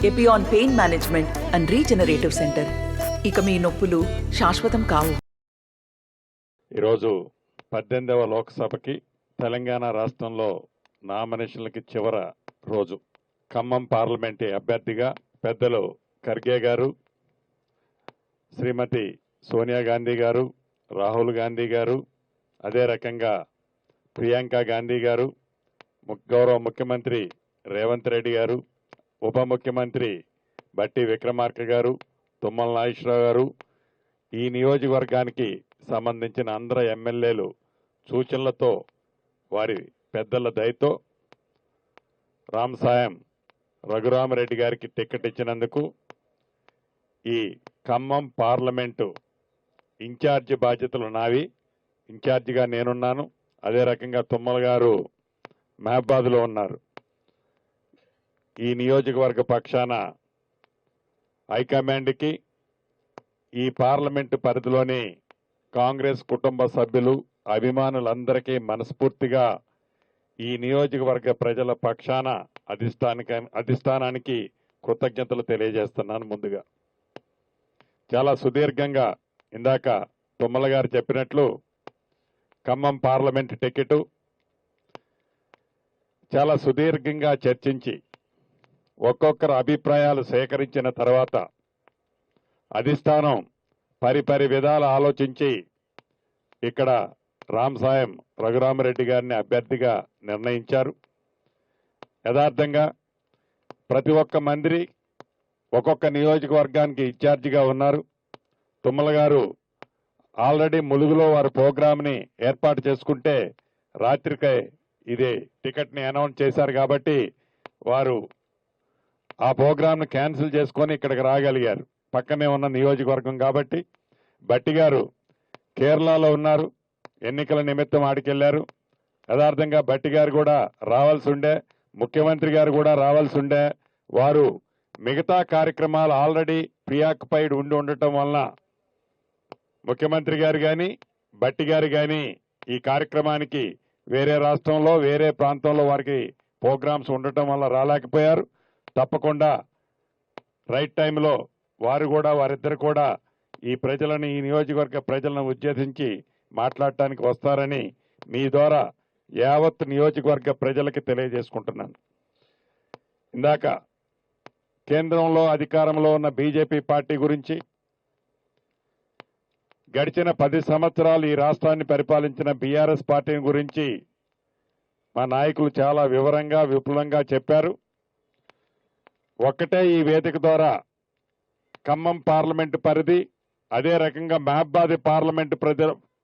Epione pain management and regenerative centre. ఇక మీ నొప్పులు శాశ్వతం కావు. ఈరోజు 18వ లోక్సభకి తెలంగాణ రాష్ట్రంలో నామినేషన్లకి చివరి రోజు. ఖమ్మం పార్లమెంటు అభ్యర్థిగా పెద్దలు ఖర్గే గారు, శ్రీమతి సోనియా గాంధీ గారు, రాహుల్ గాంధీ గారు, అదే రకంగా ప్రియాంక గాంధీ గారు, గౌరవ ముఖ్యమంత్రి రేవంత్ రెడ్డి గారు, ఉప ముఖ్యమంత్రి బట్టి విక్రమార్క గారు, తుమ్మల నాగేశ్వరరావు గారు, ఈ నియోజకవర్గానికి సంబంధించిన అందరు ఎమ్మెల్యేలు సూచనలతో వారి పెద్దల దయతో రామసాయం రఘురామరెడ్డి గారికి టికెట్ ఇచ్చినందుకు ఈ ఖమ్మం పార్లమెంటు ఇన్ఛార్జి బాధ్యతలు నావి. ఇన్ఛార్జిగా నేనున్నాను. అదే రకంగా తుమ్మల గారు మహబాద్లో ఉన్నారు. ఈ నియోజకవర్గ పక్షాన హైకమాండ్కి, ఈ పార్లమెంటు పరిధిలోని కాంగ్రెస్ కుటుంబ సభ్యులు, అభిమానులందరికీ మనస్ఫూర్తిగా ఈ నియోజకవర్గ ప్రజల పక్షాన అధిష్టానానికి కృతజ్ఞతలు తెలియజేస్తున్నాను. ముందుగా చాలా సుదీర్ఘంగా ఇందాక తుమ్మల గారు చెప్పినట్లు ఖమ్మం పార్లమెంటు టికెట్ చాలా సుదీర్ఘంగా చర్చించి ఒక్కొక్కరు అభిప్రాయాలు సేకరించిన తర్వాత అధిష్టానం పరిపరి విధాలు ఆలోచించి ఇక్కడ రామసాయం రఘురామరెడ్డి గారిని అభ్యర్థిగా నిర్ణయించారు. యథార్థంగా ప్రతి ఒక్క మంత్రి ఒక్కొక్క నియోజకవర్గానికి ఇన్ఛార్జిగా ఉన్నారు. తుమ్మల గారు ఆల్రెడీ ములుగులో వారి ప్రోగ్రామ్ని ఏర్పాటు చేసుకుంటే రాత్రికే ఇదే టికెట్ని అనౌన్స్ చేశారు కాబట్టి వారు ఆ ప్రోగ్రామ్ను క్యాన్సిల్ చేసుకొని ఇక్కడికి రాగలిగారు. పక్కనే ఉన్న నియోజకవర్గం కాబట్టి. బట్టి గారు కేరళలో ఉన్నారు, ఎన్నికల నిమిత్తం ఆడికెళ్లారు. యథార్థంగా బట్టి గారు కూడా రావాల్సి ఉండే, ముఖ్యమంత్రి గారు కూడా రావాల్సి ఉండే. వారు మిగతా కార్యక్రమాలు ఆల్రెడీ ప్రియాక్యుపైడ్ ఉండటం వలన ముఖ్యమంత్రి గారు కానీ బట్టి గారు కానీ ఈ కార్యక్రమానికి వేరే రాష్ట్రంలో వేరే ప్రాంతంలో వారికి ప్రోగ్రామ్స్ ఉండటం వల్ల రాలేకపోయారు. తప్పకుండా రైట్ టైంలో వారిద్దరు కూడా ఈ ప్రజలను, ఈ నియోజకవర్గ ప్రజలను ఉద్దేశించి మాట్లాడటానికి వస్తారని మీ ద్వారా యావత్ నియోజకవర్గ ప్రజలకి తెలియజేసుకుంటున్నాను. ఇందాక కేంద్రంలో అధికారంలో ఉన్న బీజేపీ పార్టీ గురించి, గడిచిన 10 సంవత్సరాలు ఈ రాష్ట్రాన్ని పరిపాలించిన బీఆర్ఎస్ పార్టీని గురించి మా నాయకులు చాలా వివరంగా విపులంగా చెప్పారు. ఒక్కటే ఈ వేదిక ద్వారా ఖమ్మం పార్లమెంటు పరిధి, అదే రకంగా మహబాద్ పార్లమెంటు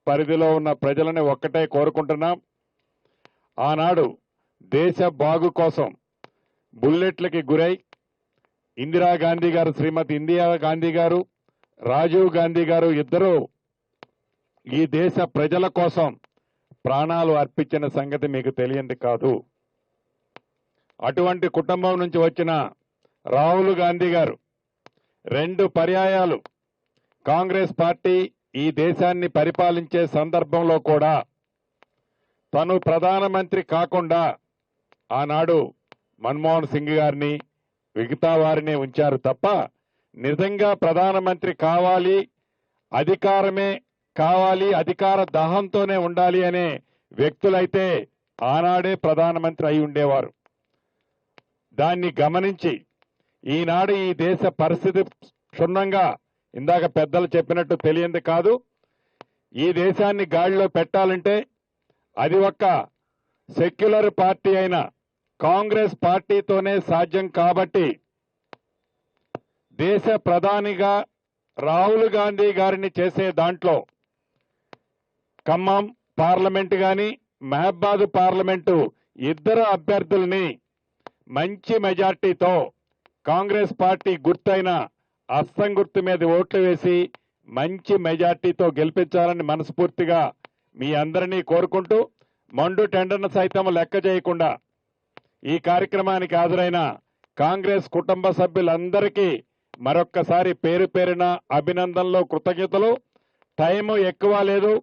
పరిధిలో ఉన్న ప్రజలని ఒక్కటే కోరుకుంటున్నాం. ఆనాడు దేశ బాగు కోసం బుల్లెట్లకి గురై ఇందిరాగాంధీ గారు, శ్రీమతి ఇందిరాగాంధీ గారు, రాజీవ్ గాంధీ గారు ఇద్దరూ ఈ దేశ ప్రజల కోసం ప్రాణాలు అర్పించిన సంగతి మీకు తెలియంది కాదు. అటువంటి కుటుంబం నుంచి వచ్చిన రాహుల్ గాంధీ గారు 2 పర్యాయాలు కాంగ్రెస్ పార్టీ ఈ దేశాన్ని పరిపాలించే సందర్భంలో కూడా తను ప్రధానమంత్రి కాకుండా ఆనాడు మన్మోహన్ సింగ్ గారిని, మిగతా వారిని ఉంచారు తప్ప నిజంగా ప్రధానమంత్రి కావాలి, అధికారమే కావాలి, అధికార దాహంతోనే ఉండాలి అనే వ్యక్తులైతే ఆనాడే ప్రధానమంత్రి అయి ఉండేవారు. దాన్ని గమనించి ఈనాడు ఈ దేశ పరిస్థితి క్షుణ్ణంగా, ఇందాక పెద్దలు చెప్పినట్టు తెలియంది కాదు, ఈ దేశాన్ని గాడిలో పెట్టాలంటే అది ఒక్క సెక్యులర్ పార్టీ అయిన కాంగ్రెస్ పార్టీతోనే సాధ్యం. కాబట్టి దేశ ప్రధానిగా రాహుల్ గాంధీ గారిని చేసే దాంట్లో ఖమ్మం పార్లమెంటు కానీ మహబాద్ పార్లమెంటు ఇద్దరు అభ్యర్థుల్ని మంచి మెజార్టీతో కాంగ్రెస్ పార్టీ గుర్తైన అస్సం గుర్తు మీద ఓట్లు వేసి మంచి మెజార్టీతో గెలిపించాలని మనస్ఫూర్తిగా మీ అందరినీ కోరుకుంటూ, మండు టెండర్ను సైతం లెక్క చేయకుండా ఈ కార్యక్రమానికి హాజరైన కాంగ్రెస్ కుటుంబ సభ్యులందరికీ మరొక్కసారి పేరు పేరున అభినందనలు, కృతజ్ఞతలు. టైము ఎక్కువ లేదు,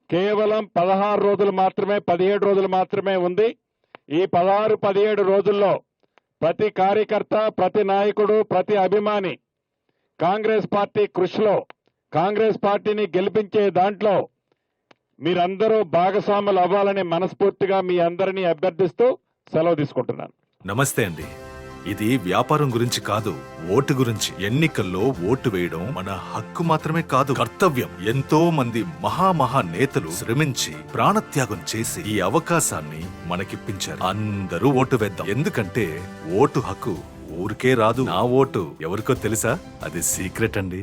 కేవలం 16 రోజులు మాత్రమే, 17 రోజులు మాత్రమే ఉంది. ఈ 16-17 రోజుల్లో ప్రతి కార్యకర్త, ప్రతి నాయకుడు, ప్రతి అభిమాని కాంగ్రెస్ పార్టీ కృషిలో, కాంగ్రెస్ పార్టీని గెలిపించే దాంట్లో మీరందరూ భాగస్వాములు అవ్వాలని మనస్ఫూర్తిగా మీ అందరినీ అభ్యర్థిస్తూ సెలవు తీసుకుంటున్నాను. నమస్తే అండి. ఇది వ్యాపారం గురించి కాదు, ఓటు గురించి. ఎన్నికల్లో ఓటు వేయడం మన హక్కు మాత్రమే కాదు, కర్తవ్యం. ఎంతో మంది మహా నేతలు శ్రమించి ప్రాణత్యాగం చేసి ఈ అవకాశాన్ని మనకిప్పించారు. అందరూ ఓటు వేద్దాం. ఎందుకంటే ఓటు హక్కు ఊరికే రాదు. నా ఓటు ఎవరికో తెలుసా? అది సీక్రెట్ అండి.